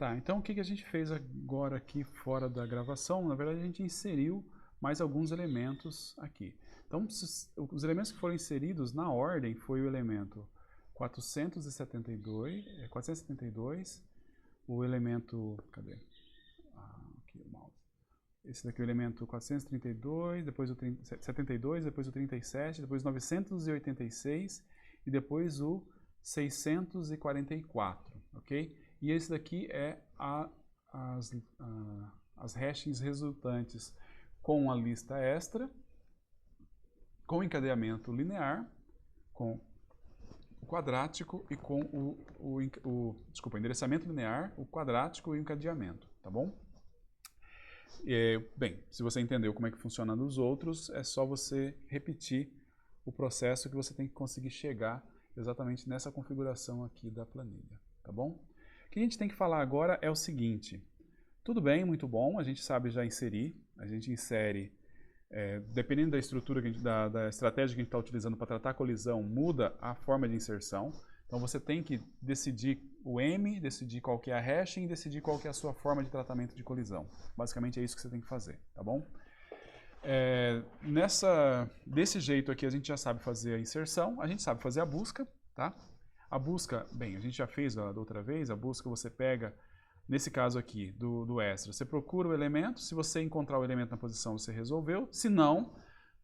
Tá, então o que que a gente fez agora aqui fora da gravação? Na verdade, a gente inseriu mais alguns elementos aqui. Então, os elementos que foram inseridos na ordem foi o elemento 472, o elemento, cadê? Aqui o mouse. Esse daqui é o elemento 432, depois o 72, depois o 37, depois o 986 e depois o 644, ok? E esse daqui é as hashes resultantes com a lista extra, com encadeamento linear, com o quadrático e com desculpa, endereçamento linear, o quadrático e o encadeamento, tá bom? Bem, se você entendeu como é que funciona nos outros, é só você repetir o processo que você tem que conseguir chegar exatamente nessa configuração aqui da planilha, tá bom? O que a gente tem que falar agora é o seguinte, tudo bem, muito bom, a gente sabe já inserir, a gente insere, dependendo da estrutura, da estratégia que a gente está utilizando para tratar a colisão, muda a forma de inserção, então você tem que decidir o M, decidir qual que é a hashing e decidir qual que é a sua forma de tratamento de colisão. Basicamente é isso que você tem que fazer, tá bom? Desse jeito aqui a gente já sabe fazer a inserção, a gente sabe fazer a busca, tá? A busca, bem, a gente já fez da outra vez, a busca você pega, nesse caso aqui, do extra, você procura o elemento, se você encontrar o elemento na posição você resolveu, se não,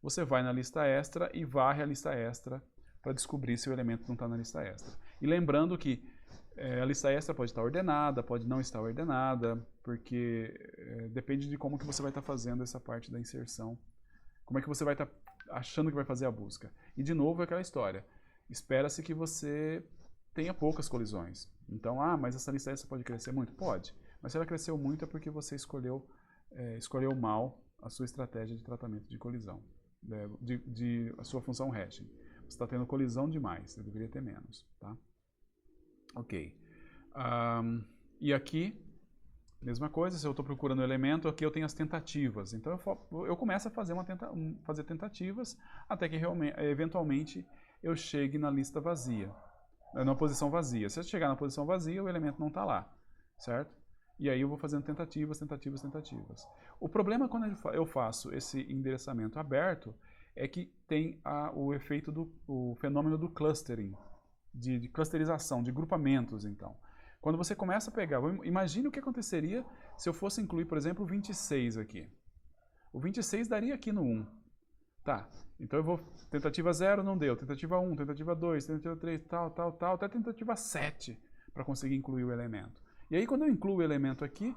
você vai na lista extra e varre a lista extra para descobrir se o elemento não está na lista extra. E lembrando que a lista extra pode estar ordenada, pode não estar ordenada, porque depende de como que você vai estar fazendo essa parte da inserção, como é que você vai estar achando que vai fazer a busca. E de novo é aquela história, espera-se que você tenha poucas colisões. Então, mas essa lista extra pode crescer muito? Pode, mas se ela cresceu muito é porque você escolheu mal a sua estratégia de tratamento de colisão, a sua função hashing. Você está tendo colisão demais, você deveria ter menos, tá? Ok. E aqui, mesma coisa, se eu estou procurando o elemento, aqui eu tenho as tentativas. Então eu começo a fazer tentativas até que eventualmente eu chegue na lista vazia, na posição vazia. Se eu chegar na posição vazia, o elemento não está lá, certo? E aí eu vou fazendo tentativas. O problema quando eu faço esse endereçamento aberto é que tem o efeito o fenômeno do clustering, de clusterização, de grupamentos, então. Quando você começa a pegar, imagine o que aconteceria se eu fosse incluir, por exemplo, o 26 aqui. O 26 daria aqui no 1. Tá, então eu vou, tentativa 0 não deu, tentativa 1, tentativa 2, tentativa 3, tal, até tentativa 7 para conseguir incluir o elemento. E aí quando eu incluo o elemento aqui,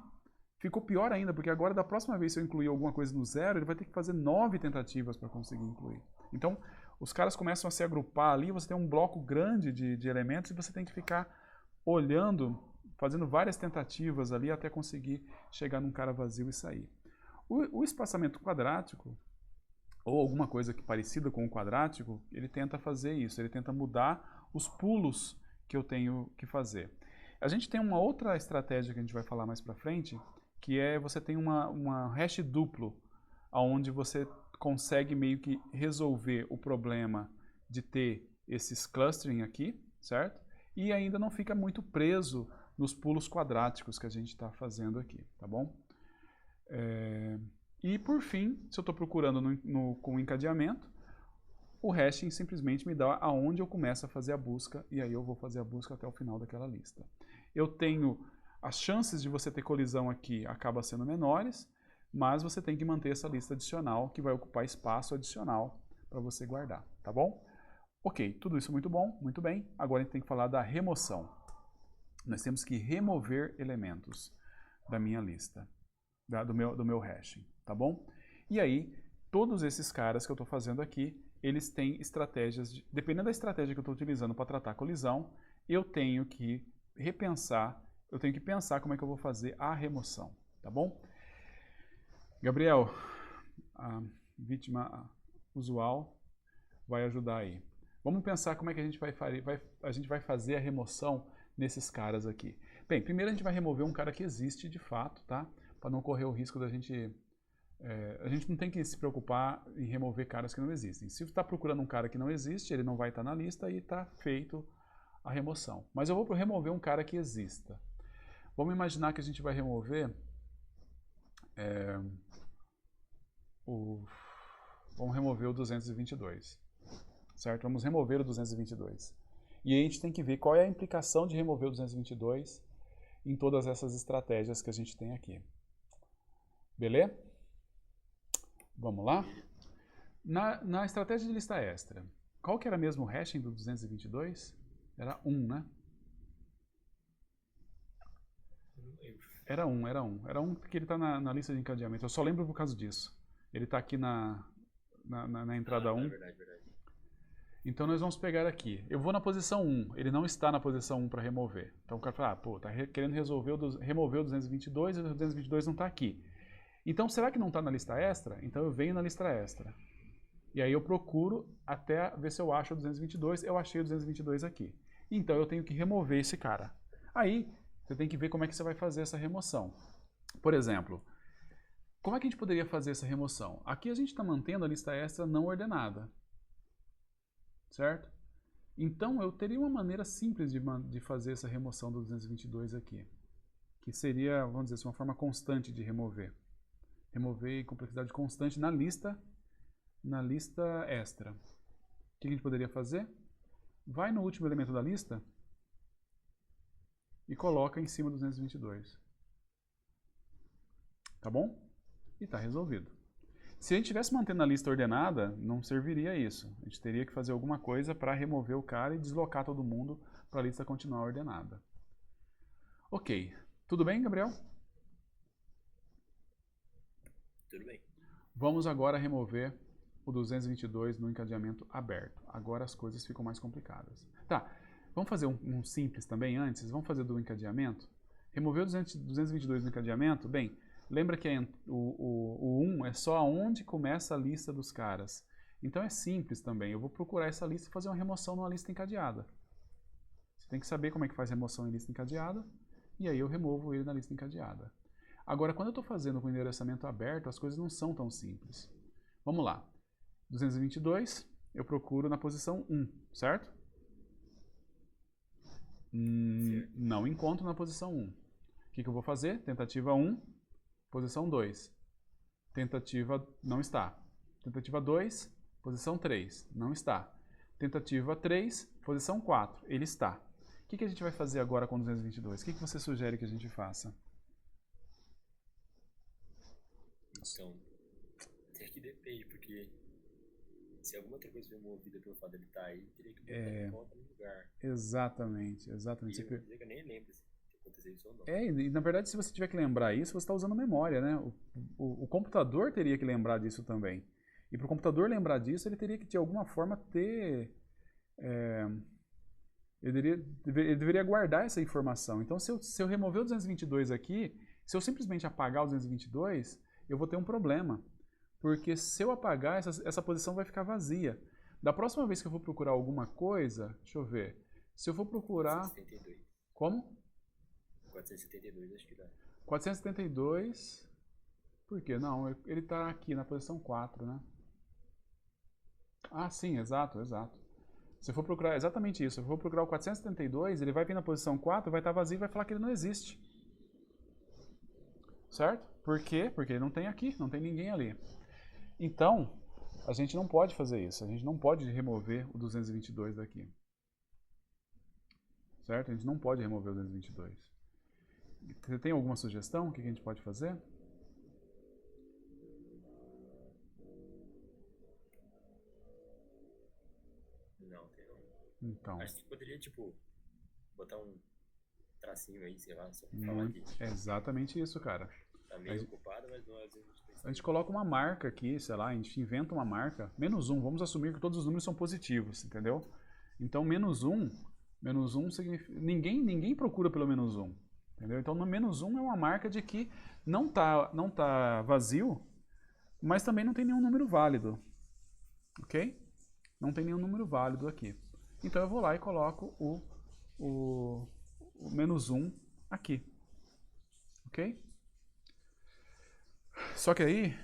ficou pior ainda, porque agora da próxima vez se eu incluir alguma coisa no 0, ele vai ter que fazer 9 tentativas para conseguir incluir. Então, os caras começam a se agrupar ali, você tem um bloco grande de elementos e você tem que ficar olhando, fazendo várias tentativas ali até conseguir chegar num cara vazio e sair. O espaçamento quadrático, ou alguma coisa parecida com o quadrático, ele tenta fazer isso, ele tenta mudar os pulos que eu tenho que fazer. A gente tem uma outra estratégia que a gente vai falar mais pra frente, que é você tem uma hash duplo, onde você consegue meio que resolver o problema de ter esses clustering aqui, certo? E ainda não fica muito preso nos pulos quadráticos que a gente está fazendo aqui, tá bom? E por fim, se eu estou procurando com encadeamento, o hashing simplesmente me dá aonde eu começo a fazer a busca e aí eu vou fazer a busca até o final daquela lista. Eu tenho as chances de você ter colisão aqui acabam sendo menores, mas você tem que manter essa lista adicional que vai ocupar espaço adicional para você guardar, tá bom? Ok, tudo isso muito bom, muito bem. Agora a gente tem que falar da remoção. Nós temos que remover elementos da minha lista, do meu hashing, tá bom? E aí, todos esses caras que eu estou fazendo aqui, eles têm estratégias, dependendo da estratégia que eu estou utilizando para tratar a colisão, eu tenho que repensar, eu tenho que pensar como é que eu vou fazer a remoção, tá bom? Gabriel, a vítima usual vai ajudar aí. Vamos pensar como é que a gente vai fazer a remoção nesses caras aqui. Bem, primeiro a gente vai remover um cara que existe de fato, tá? Para não correr o risco da gente... a gente não tem que se preocupar em remover caras que não existem. Se você está procurando um cara que não existe, ele não vai estar na lista e está feito a remoção. Mas eu vou remover um cara que exista. Vamos imaginar que a gente vai remover vamos remover o 222, certo? Vamos remover o 222. E aí a gente tem que ver qual é a implicação de remover o 222 em todas essas estratégias que a gente tem aqui. Beleza? Vamos lá? Na estratégia de lista extra, qual que era mesmo o hashing do 222? Era 1, né? Era 1. Era 1 porque ele está na lista de encadeamento. Eu só lembro por causa disso. Ele está aqui na entrada 1. Verdade. Então nós vamos pegar aqui. Eu vou na posição 1. Ele não está na posição 1 para remover. Então o cara fala, pô, tá querendo remover o 222 e o 222 não está aqui. Então será que não está na lista extra? Então eu venho na lista extra. E aí eu procuro até ver se eu acho o 222. Eu achei o 222 aqui. Então eu tenho que remover esse cara. Aí você tem que ver como é que você vai fazer essa remoção. Por exemplo, como é que a gente poderia fazer essa remoção? Aqui a gente está mantendo a lista extra não ordenada. Certo? Então eu teria uma maneira simples de fazer essa remoção do 222 aqui. Que seria, vamos dizer assim, uma forma constante de remover. Remover em complexidade constante na lista extra. O que a gente poderia fazer? Vai no último elemento da lista e coloca em cima do 222. Tá bom? E está resolvido. Se a gente estivesse mantendo a lista ordenada, não serviria isso. A gente teria que fazer alguma coisa para remover o cara e deslocar todo mundo para a lista continuar ordenada. Ok. Tudo bem, Gabriel? Tudo bem. Vamos agora remover o 222 no encadeamento aberto. Agora as coisas ficam mais complicadas. Tá, vamos fazer um simples também antes? Vamos fazer do encadeamento? Remover o 222 no encadeamento? Bem, lembra que o 1 é só onde começa a lista dos caras. Então é simples também. Eu vou procurar essa lista e fazer uma remoção numa lista encadeada. Você tem que saber como é que faz remoção em lista encadeada. E aí eu removo ele na lista encadeada. Agora, quando eu estou fazendo com o endereçamento aberto, as coisas não são tão simples. Vamos lá. 222, eu procuro na posição 1, certo? Não encontro na posição 1. O que eu vou fazer? Tentativa 1, posição 2. Tentativa não está. Tentativa 2, posição 3. Não está. Tentativa 3, posição 4. Ele está. O que a gente vai fazer agora com 222? O que você sugere que a gente faça? Então, até que depende, porque se alguma outra coisa foi movida pelo fato dele estar aí, teria que botar de volta no lugar. Exatamente. E eu nem lembro se aconteceu isso ou não. E na verdade, se você tiver que lembrar isso, você está usando memória, né? O computador teria que lembrar disso também. E para o computador lembrar disso, ele teria que, de alguma forma, ter... Ele deveria guardar essa informação. Então, se eu remover o 222 aqui, se eu simplesmente apagar o 222, eu vou ter um problema. Porque se eu apagar, essa posição vai ficar vazia. Da próxima vez que eu for procurar alguma coisa, deixa eu ver. Se eu for procurar... 472. Como? 472, acho que dá. 472... Por quê? Não, ele está aqui na posição 4, né? Ah, sim, exato. Se eu for procurar exatamente isso, se eu for procurar o 472, ele vai vir na posição 4, vai estar vazio e vai falar que ele não existe. Certo? Por quê? Porque ele não tem aqui, não tem ninguém ali. Então, a gente não pode fazer isso. A gente não pode remover o 222 daqui. Certo? A gente não pode remover o 222. Você tem alguma sugestão? O que a gente pode fazer? Não, tem não. Então, Acho que poderia, tipo, botar um tracinho aí, sei lá, só pra falar que é exatamente isso, cara. tá meio ocupado, mas não, às vezes a gente A precisa. gente coloca uma marca aqui, sei lá, a gente inventa uma marca. -1, vamos assumir que todos os números são positivos, entendeu? Então, -1 significa... Ninguém procura pelo -1, entendeu? Então, no -1 é uma marca de que não tá vazio, mas também não tem nenhum número válido, ok? Não tem nenhum número válido aqui. Então, eu vou lá e coloco o -1 aqui, ok? Só que aí,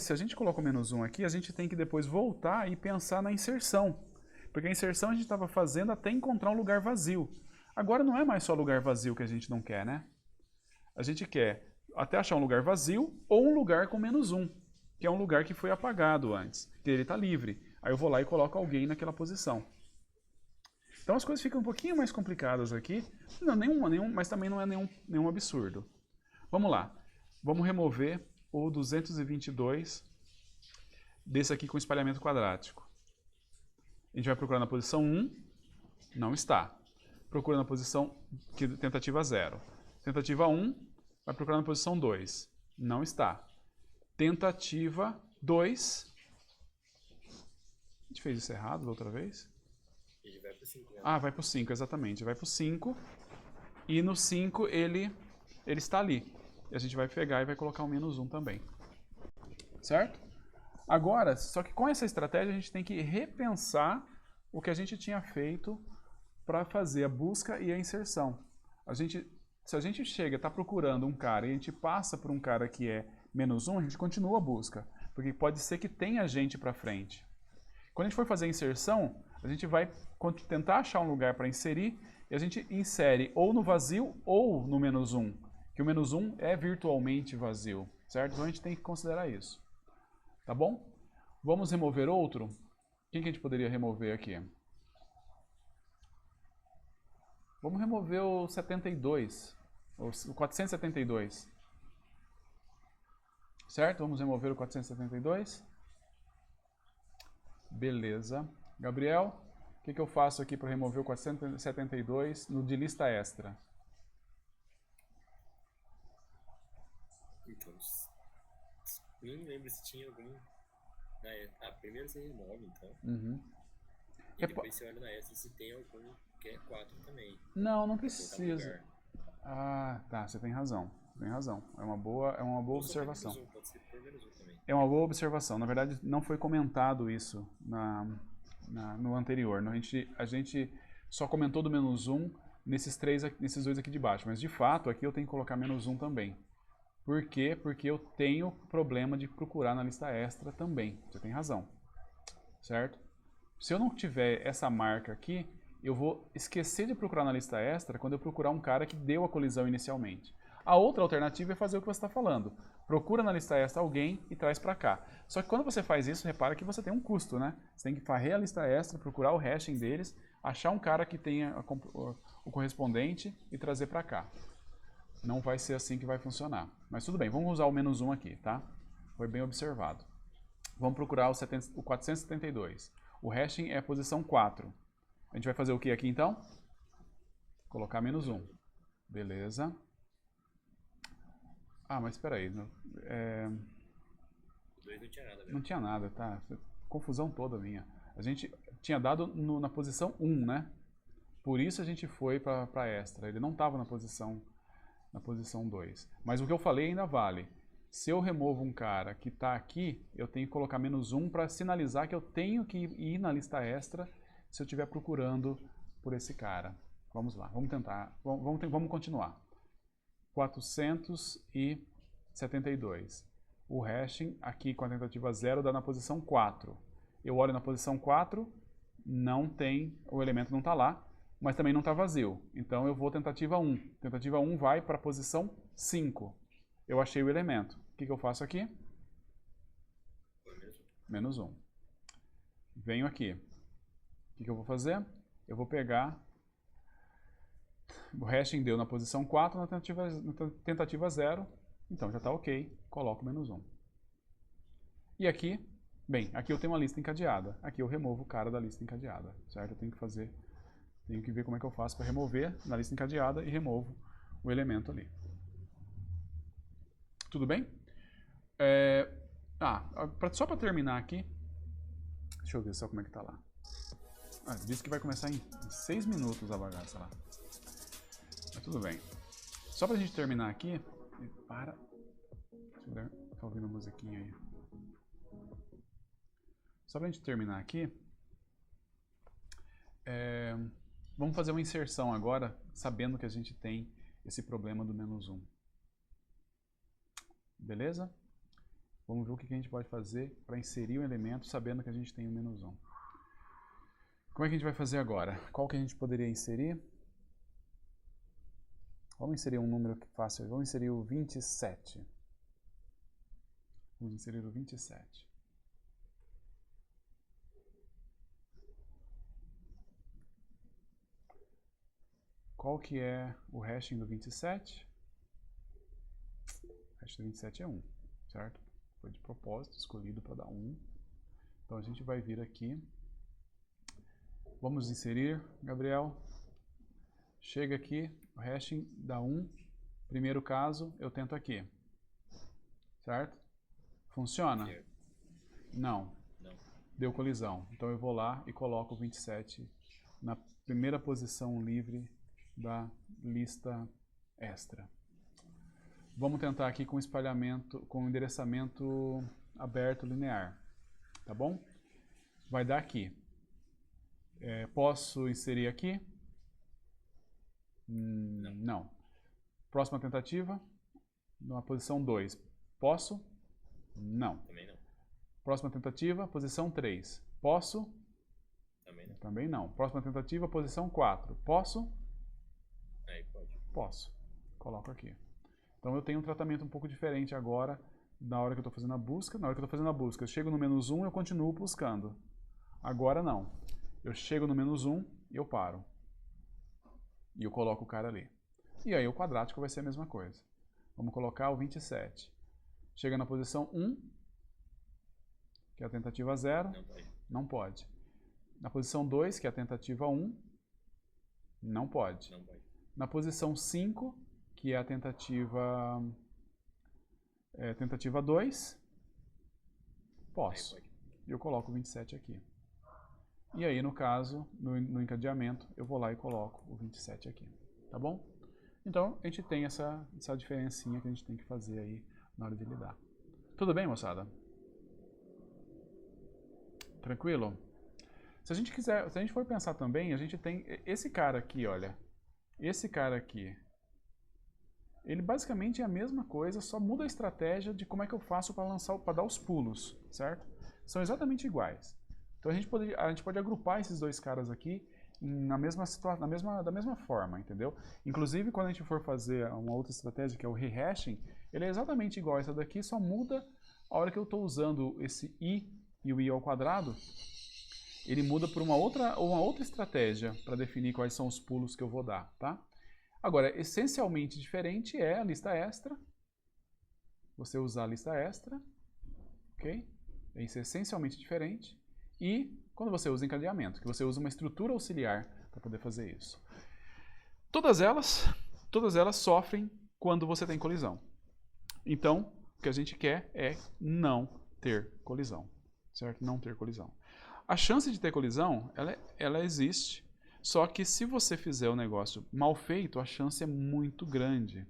se a gente coloca o -1 aqui, a gente tem que depois voltar e pensar na inserção. Porque a inserção a gente estava fazendo até encontrar um lugar vazio. Agora não é mais só lugar vazio que a gente não quer, né? A gente quer até achar um lugar vazio ou um lugar com -1, que é um lugar que foi apagado antes, que ele está livre. Aí eu vou lá e coloco alguém naquela posição. Então as coisas ficam um pouquinho mais complicadas aqui, não, mas também não é nenhum absurdo. Vamos lá, vamos remover o 222 desse aqui com espalhamento quadrático. A gente vai procurar na posição 1, não está. Procura na posição, tentativa 0. Tentativa 1, vai procurar na posição 2, não está. Tentativa 2, a gente fez isso errado da outra vez? Ele vai pro 5. Ah, vai pro 5, exatamente. Vai pro 5 e no 5 ele está ali. E a gente vai pegar e vai colocar um -1 também. Certo? Agora, só que com essa estratégia a gente tem que repensar o que a gente tinha feito para fazer a busca e a inserção. Se a gente chega, está procurando um cara e a gente passa por um cara que é -1, a gente continua a busca, porque pode ser que tenha gente para frente. Quando a gente for fazer a inserção, a gente vai tentar achar um lugar para inserir e a gente insere ou no vazio ou no -1, que o -1 é virtualmente vazio, certo? Então a gente tem que considerar isso. Tá bom? Vamos remover outro? Quem que a gente poderia remover aqui? Vamos remover o 72, o 472. Certo? Vamos remover o 472. Beleza. Gabriel, o que eu faço aqui para remover o 472 no de lista extra? Então, nem lembro se tinha algum... primeiro você remove, então. Uhum. E depois você olha na extra se tem algum que é 4 também. Não precisa. Ah, tá, você tem razão. Tem razão. É uma boa observação. Pode ser por -1 também. É uma boa observação. Na verdade, não foi comentado isso no anterior. A gente só comentou do -1 nesses dois aqui de baixo. Mas, de fato, aqui eu tenho que colocar -1 também. Por quê? Porque eu tenho problema de procurar na lista extra também. Você tem razão. Certo? Se eu não tiver essa marca aqui, eu vou esquecer de procurar na lista extra quando eu procurar um cara que deu a colisão inicialmente. A outra alternativa é fazer o que você está falando. Procura na lista extra alguém e traz para cá. Só que quando você faz isso, repara que você tem um custo, né? Você tem que varrer a lista extra, procurar o hashing deles, achar um cara que tenha o correspondente e trazer para cá. Não vai ser assim que vai funcionar. Mas tudo bem, vamos usar o -1 aqui, tá? Foi bem observado. Vamos procurar o 472. O hashing é a posição 4. A gente vai fazer o que aqui então? Colocar -1. Beleza. Ah, mas espera aí. O 2 não tinha nada, né? Não tinha nada, tá? Confusão toda minha. A gente tinha dado na posição 1, né? Por isso a gente foi para extra. Ele não estava na posição 2. Mas o que eu falei ainda vale. Se eu removo um cara que está aqui, eu tenho que colocar -1 para sinalizar que eu tenho que ir na lista extra se eu estiver procurando por esse cara. Vamos lá, vamos tentar, vamos continuar. 472. O hashing aqui com a tentativa 0 dá na posição 4. Eu olho na posição 4, não tem, o elemento não está lá, mas também não está vazio. Então eu vou tentativa 1. Tentativa 1 vai para a posição 5. Eu achei o elemento. O que eu faço aqui? -1. Venho aqui. O que eu vou fazer? Eu vou pegar... O hashing deu na posição 4, na tentativa 0. Então já está ok. Coloco -1. E aqui... Bem, aqui eu tenho uma lista encadeada. Aqui eu removo o cara da lista encadeada. Certo? Eu tenho que ver como é que eu faço para remover na lista encadeada e removo o elemento ali. Tudo bem? Só para terminar aqui, deixa eu ver só como é que tá lá. Diz que vai começar em 6 minutos a bagaça lá. Mas tudo bem. Só pra gente terminar aqui, deixa eu ver, tá ouvindo a musiquinha aí. Só pra gente terminar aqui, vamos fazer uma inserção agora, sabendo que a gente tem esse problema do -1. Beleza? Vamos ver o que a gente pode fazer para inserir um elemento sabendo que a gente tem o -1. Como é que a gente vai fazer agora? Qual que a gente poderia inserir? Vamos inserir um número fácil. Vamos inserir o 27. Vamos inserir o 27. Qual que é o hashing do 27? O hash do 27 é 1, certo? Foi de propósito, escolhido para dar 1. Então a gente vai vir aqui. Vamos inserir, Gabriel. Chega aqui, o hashing dá 1. Primeiro caso, eu tento aqui. Certo? Funciona? Não. Deu colisão. Então eu vou lá e coloco o 27 na primeira posição livre da lista extra. Vamos tentar aqui com espalhamento, com endereçamento aberto linear. Tá bom? Vai dar aqui. Posso inserir aqui? Não. Próxima tentativa, na posição 2. Posso? Não. Também não. Próxima tentativa, posição 3. Posso? Também não. Também não. Próxima tentativa, posição 4. Posso? Aí pode. Posso. Coloco aqui. Então eu tenho um tratamento um pouco diferente agora na hora que eu estou fazendo a busca. Na hora que eu estou fazendo a busca, eu chego no -1 e eu continuo buscando. Agora não. Eu chego no -1 e eu paro. E eu coloco o cara ali. E aí o quadrático vai ser a mesma coisa. Vamos colocar o 27. Chega na posição 1, que é a tentativa 0. Não pode. Não pode. Na posição 2, que é a tentativa 1. Não pode. Não pode. Na posição 5, que é a tentativa 2, posso. E eu coloco o 27 aqui. E aí, no caso, no encadeamento, eu vou lá e coloco o 27 aqui. Tá bom? Então, a gente tem essa diferencinha que a gente tem que fazer aí na hora de lidar. Tudo bem, moçada? Tranquilo? Se a gente for pensar também, a gente tem esse cara aqui, olha. Esse cara aqui. Ele basicamente é a mesma coisa, só muda a estratégia de como é que eu faço para dar os pulos, certo? São exatamente iguais. Então a gente pode agrupar esses dois caras aqui na mesma situação, da mesma forma, entendeu? Inclusive quando a gente for fazer uma outra estratégia que é o rehashing, ele é exatamente igual a essa daqui, só muda a hora que eu estou usando esse i e o i ao quadrado, ele muda por uma outra estratégia para definir quais são os pulos que eu vou dar, tá? Agora, essencialmente diferente é a lista extra. Você usar a lista extra, ok? Isso é essencialmente diferente. E quando você usa encadeamento, que você usa uma estrutura auxiliar para poder fazer isso. Todas elas sofrem quando você tem colisão. Então, o que a gente quer é não ter colisão, certo? Não ter colisão. A chance de ter colisão, ela existe. Só que se você fizer o negócio mal feito, a chance é muito grande,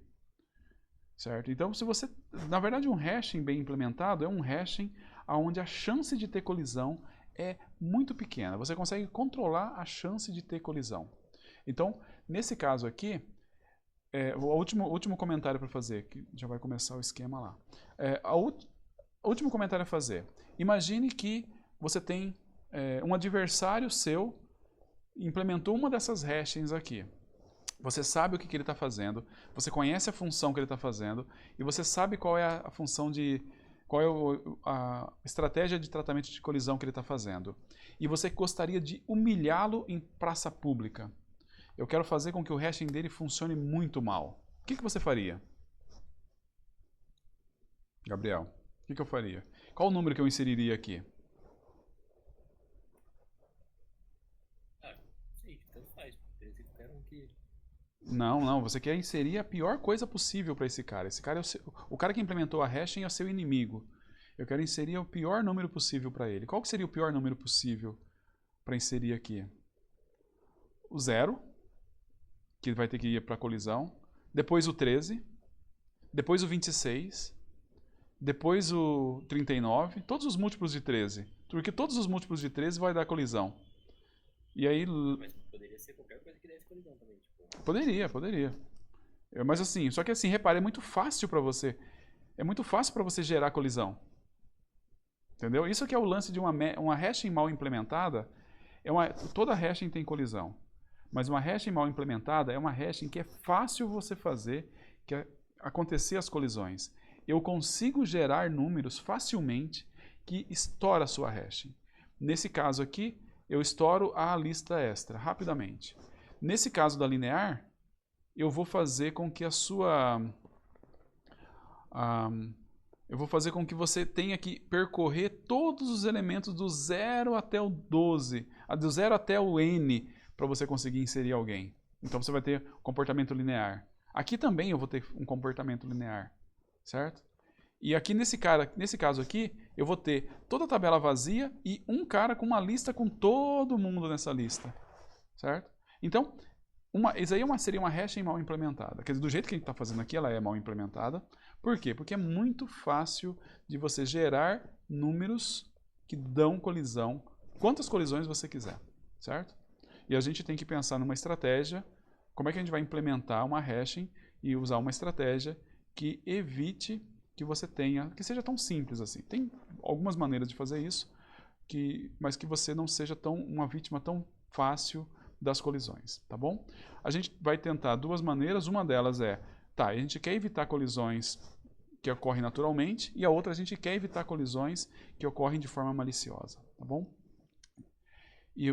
certo? Então, na verdade, um hashing bem implementado é um hashing onde a chance de ter colisão é muito pequena. Você consegue controlar a chance de ter colisão. Então, nesse caso aqui, o último comentário para fazer, que já vai começar o esquema lá. O último comentário a fazer. Imagine que você tem um adversário seu implementou uma dessas hashings aqui. Você sabe o que ele está fazendo, você conhece a função que ele está fazendo e você sabe qual é a função qual é a estratégia de tratamento de colisão que ele está fazendo. E você gostaria de humilhá-lo em praça pública. Eu quero fazer com que o hashing dele funcione muito mal. O que você faria? Gabriel, o que eu faria? Qual o número que eu inseriria aqui? Não, você quer inserir a pior coisa possível para esse cara. Esse cara o cara que implementou a hashing é o seu inimigo. Eu quero inserir o pior número possível para ele. Qual que seria o pior número possível para inserir aqui? O 0, que vai ter que ir para a colisão. Depois o 13. Depois o 26. Depois o 39. Todos os múltiplos de 13. Porque todos os múltiplos de 13 vai dar colisão. E aí... Mas poderia ser qualquer coisa que desse colisão também. Poderia. Mas assim, só que assim, repare, é muito fácil para você. É muito fácil para você gerar colisão. Entendeu? Isso que é o lance de uma hashing mal implementada. Toda hashing tem colisão. Mas uma hashing mal implementada é uma hashing que é fácil você fazer, que é acontecer as colisões. Eu consigo gerar números facilmente que estoura a sua hashing. Nesse caso aqui, eu estouro a lista extra rapidamente. Nesse caso da linear, eu vou fazer com que a sua... eu vou fazer com que você tenha que percorrer todos os elementos do 0 até o 12, do 0 até o n, para você conseguir inserir alguém. Então você vai ter comportamento linear. Aqui também eu vou ter um comportamento linear, certo? E aqui nesse caso aqui, eu vou ter toda a tabela vazia e um cara com uma lista com todo mundo nessa lista, certo? Então, isso aí seria uma hashing mal implementada. Quer dizer, do jeito que a gente está fazendo aqui, ela é mal implementada. Por quê? Porque é muito fácil de você gerar números que dão colisão, quantas colisões você quiser, certo? E a gente tem que pensar numa estratégia, como é que a gente vai implementar uma hashing e usar uma estratégia que evite que você tenha, que seja tão simples assim. Tem algumas maneiras de fazer isso, mas que você não seja uma vítima tão fácil das colisões, tá bom? A gente vai tentar duas maneiras, uma delas é, a gente quer evitar colisões que ocorrem naturalmente, e a outra a gente quer evitar colisões que ocorrem de forma maliciosa, tá bom? E